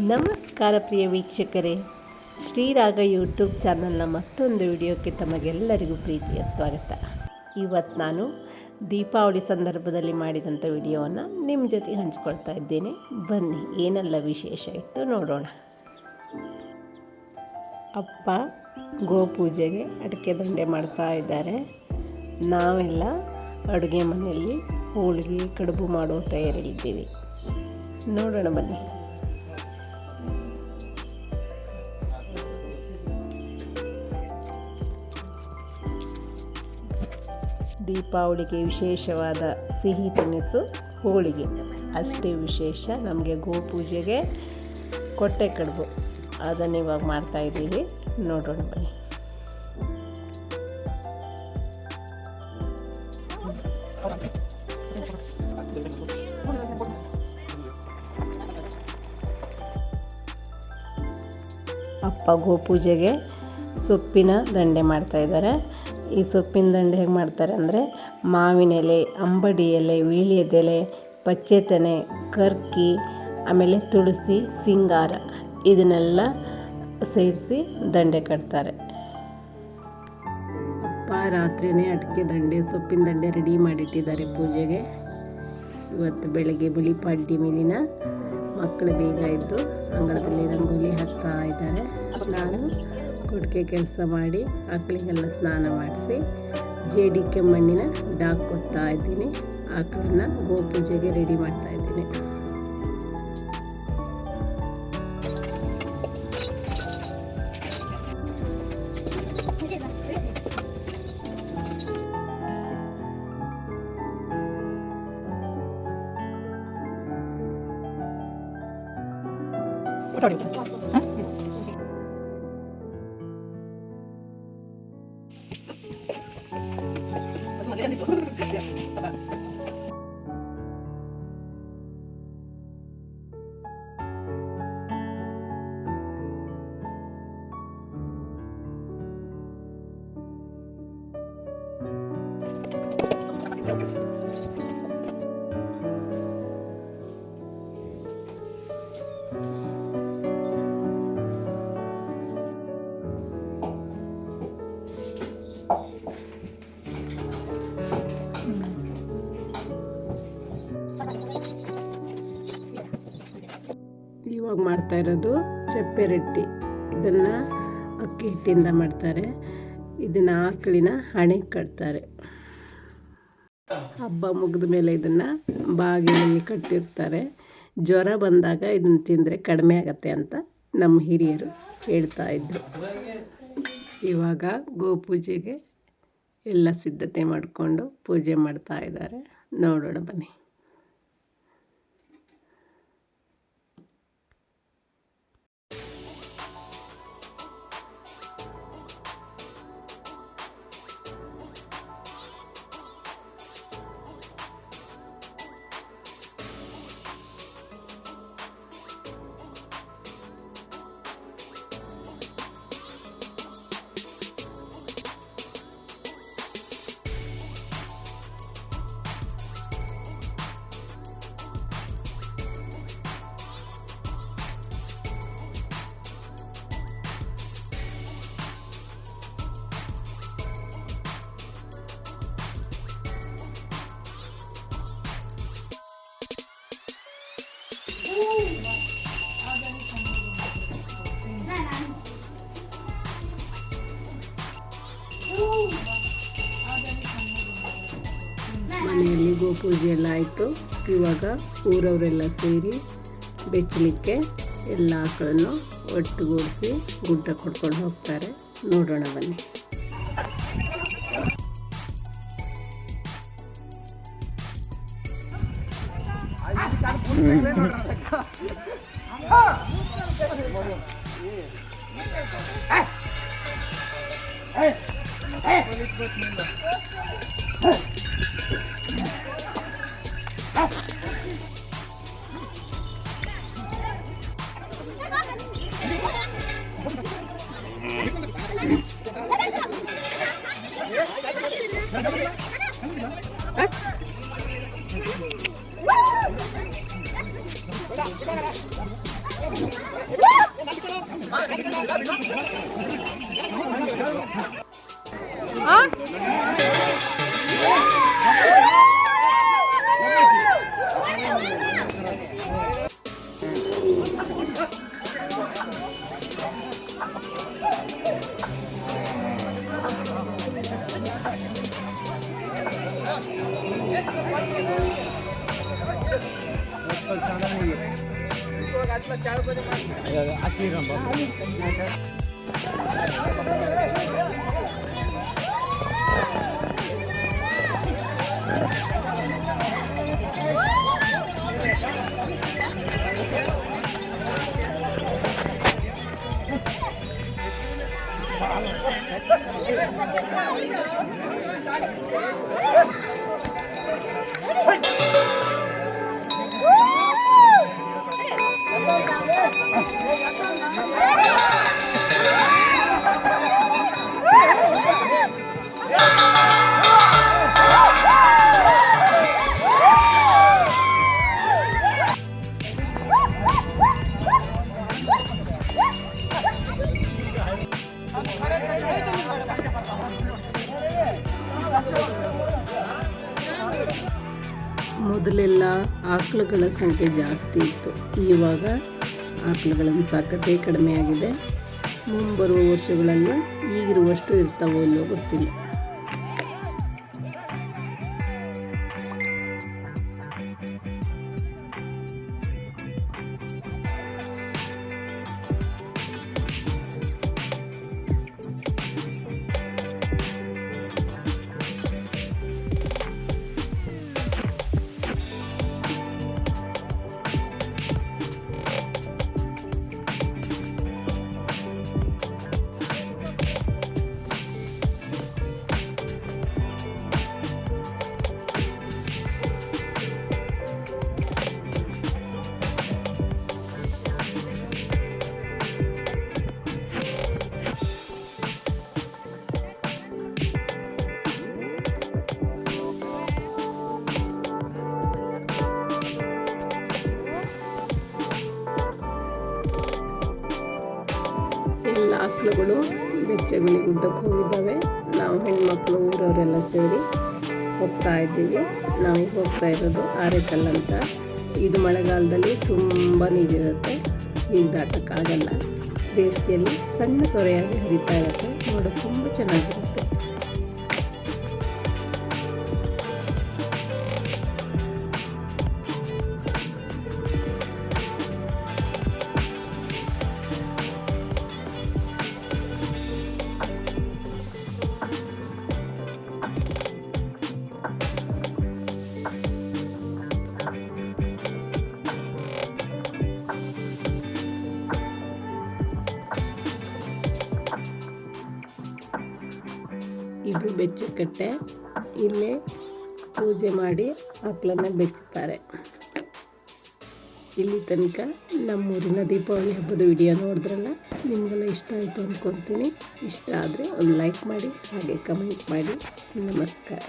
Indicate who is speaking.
Speaker 1: ನಮಸ್ಕಾರ ಪ್ರಿಯ ವೀಕ್ಷಕರೇ, ಶ್ರೀರಾಗ ಯೂಟ್ಯೂಬ್ ಚಾನಲ್ನ ಮತ್ತೊಂದು ವಿಡಿಯೋಕ್ಕೆ ತಮಗೆಲ್ಲರಿಗೂ ಪ್ರೀತಿಯ ಸ್ವಾಗತ. ಇವತ್ತು ನಾನು ದೀಪಾವಳಿ ಸಂದರ್ಭದಲ್ಲಿ ಮಾಡಿದಂಥ ವಿಡಿಯೋವನ್ನು ನಿಮ್ಮ ಜೊತೆ ಹಂಚಿಕೊಳ್ತಾ ಇದ್ದೇನೆ. ಬನ್ನಿ, ಏನೆಲ್ಲ ವಿಶೇಷ ಇತ್ತು ನೋಡೋಣ. ಅಪ್ಪ ಗೋಪೂಜೆಗೆ ಅಡಿಕೆ ದಂಡೆ ಮಾಡ್ತಾ ಇದ್ದಾರೆ. ನಾವೆಲ್ಲ ಅಡುಗೆ ಮನೆಯಲ್ಲಿ ಹೋಳಿಗೆ ಕಡುಬು ಮಾಡೋ ತಯಾರಿಯಲ್ಲಿದ್ದೀವಿ. ನೋಡೋಣ ಬನ್ನಿ. ದೀಪಾವಳಿಗೆ ವಿಶೇಷವಾದ ಸಿಹಿ ತಿನಿಸು ಹೋಳಿಗೆ, ಅಷ್ಟೇ ವಿಶೇಷ ನಮಗೆ ಗೋಪೂಜೆಗೆ ಕೊಟ್ಟೆ ಕಡುಬು. ಅದನ್ನು ಇವಾಗ ಮಾಡ್ತಾಯಿದ್ದೀವಿ, ನೋಡೋಣ ಬನ್ನಿ. ಅಪ್ಪ ಗೋಪೂಜೆಗೆ ಸೊಪ್ಪಿನ ದಂಡೆ ಮಾಡ್ತಾಯಿದ್ದಾರೆ. ಈ ಸೊಪ್ಪಿನ ದಂಡೆ ಹೇಗೆ ಮಾಡ್ತಾರೆ ಅಂದರೆ, ಮಾವಿನ ಎಲೆ, ಅಂಬಡಿ ಎಲೆ, ವೀಳ್ಯದೆಲೆ, ಪಚ್ಚೆತನೆ, ಕರ್ಕಿ, ಆಮೇಲೆ ತುಳಸಿ, ಸಿಂಗಾರ ಇದನ್ನೆಲ್ಲ ಸೇರಿಸಿ ದಂಡೆ ಕಟ್ತಾರೆ. ಅಪ್ಪ ರಾತ್ರಿಯೇ ಅಡಿಕೆ ದಂಡೆ, ಸೊಪ್ಪಿನ ದಂಡೆ ರೆಡಿ ಮಾಡಿಟ್ಟಿದ್ದಾರೆ ಪೂಜೆಗೆ. ಇವತ್ತು ಬೆಳಗ್ಗೆ ಬಲಿಪಾಡ್ಯಮಿ ದಿನ ಮಕ್ಕಳು ಬೇಗ ಇದ್ದು ಅಂಗಳದಲ್ಲಿ ರಂಗೋಲಿ ಹಾಕ್ತಾ ಇದ್ದಾರೆ. ನಾನು ಕೊಟ್ಟಿಗೆ ಕೆಲಸ ಮಾಡಿ ಆಕಳಿಗೆಲ್ಲ ಸ್ನಾನ ಮಾಡಿಸಿ ಜೇಡಿಕೆ ಮಣ್ಣಿನ ಡಾಕ್ ಕೊತ್ತಾ ಇದ್ದೀನಿ. ಆಕಳನ್ನು ಗೋಪೂಜೆಗೆ ರೆಡಿ ಮಾಡ್ತಾ ಇದ್ದೀನಿ. ಇವಾಗ ಮಾಡ್ತಾ ಇರೋದು ಚಪ್ಪೆ ರೊಟ್ಟಿ. ಇದನ್ನು ಅಕ್ಕಿ ಹಿಟ್ಟಿಂದ ಮಾಡ್ತಾರೆ. ಇದನ್ನು ಆಕಳಿನ ಹಣೆಗೆ ಕಟ್ತಾರೆ. ಹಬ್ಬ ಮುಗಿದ ಮೇಲೆ ಇದನ್ನು ಬಾಗಿಲಲ್ಲಿ ಕಟ್ಟಿರ್ತಾರೆ. ಜ್ವರ ಬಂದಾಗ ಇದನ್ನು ತಿಂದರೆ ಕಡಿಮೆ ಆಗತ್ತೆ ಅಂತ ನಮ್ಮ ಹಿರಿಯರು ಹೇಳ್ತಾ ಇದ್ರು. ಇವಾಗ ಗೋಪೂಜೆಗೆ ಎಲ್ಲ ಸಿದ್ಧತೆ ಮಾಡಿಕೊಂಡು ಪೂಜೆ ಮಾಡ್ತಾ ಇದ್ದಾರೆ. ನೋಡೋಣ ಬನ್ನಿ. ಮನೆಯಲ್ಲಿ ಗೋಪೂಜೆ ಎಲ್ಲ ಆಯಿತು. ಇವಾಗ ಊರವರೆಲ್ಲ ಸೇರಿ ಬೆಚ್ಚಲಿಕ್ಕೆ ಎಲ್ಲ ಆಕಳನ್ನು ಒಟ್ಟುಗೂಡಿಸಿ ಗುಡ್ಡ ಕೊಡ್ಕೊಂಡು ಹೋಗ್ತಾರೆ. ನೋಡೋಣ ಬನ್ನಿ. ಮೊದಲೆಲ್ಲ ಆಕಳುಗಳ ಸಂಖ್ಯೆ ಜಾಸ್ತಿ ಇತ್ತು. ಇವಾಗ ಆಕಳುಗಳನ್ನು ಸಾಕೋದೇ ಕಡಿಮೆ ಆಗಿದೆ. ಮುಂಬರುವ ವರ್ಷಗಳಲ್ಲಿ ಈಗಿರುವಷ್ಟು ಇರ್ತಾವೋ ಇಲ್ಲವೋ ಗೊತ್ತಿಲ್ಲ. ಎಲ್ಲ ಆಕಳುಗಳು ಬೆಚ್ಚಗಳಿ ಗುಡ್ಡಕ್ಕೆ ಹೋಗಿದ್ದಾವೆ. ನಾವು ಹೆಣ್ಮಕ್ಳು ಊರವರೆಲ್ಲ ಸೇರಿ ಹೋಗ್ತಾ ಇದ್ದೀವಿ. ನಾವೀಗ ಹೋಗ್ತಾ ಇರೋದು ಆರೆಕಲ್ ಅಂತ. ಇದು ಮಳೆಗಾಲದಲ್ಲಿ ತುಂಬ ನೀರಿರುತ್ತೆ, ಈಗ ದಾಟಕ್ಕಾಗಲ್ಲ. ಬೇಸಿಗೆಯಲ್ಲಿ ಸಣ್ಣ ತೊರೆಯಾಗಿ ಹರಿತಾ ಇರುತ್ತೆ, ನೋಡೋದು ತುಂಬ ಚೆನ್ನಾಗಿರುತ್ತೆ. ಇದು ಬೆಚ್ಚಕಟ್ಟೆ. ಇಲ್ಲೇ ಪೂಜೆ ಮಾಡಿ ಆಕಳನ್ನು ಬೆಚ್ಚುತ್ತಾರೆ. ಇಲ್ಲಿ ತನಕ ನಮ್ಮೂರಿನ ದೀಪಾವಳಿ ಹಬ್ಬದ ವಿಡಿಯೋ ನೋಡಿದ್ರಲ್ಲ, ನಿಮಗೆಲ್ಲ ಇಷ್ಟ ಆಯಿತು ಅಂದ್ಕೊತೀನಿ. ಇಷ್ಟ ಆದರೆ ಒಂದು ಲೈಕ್ ಮಾಡಿ, ಹಾಗೆ ಕಮೆಂಟ್ ಮಾಡಿ. ನಮಸ್ಕಾರ.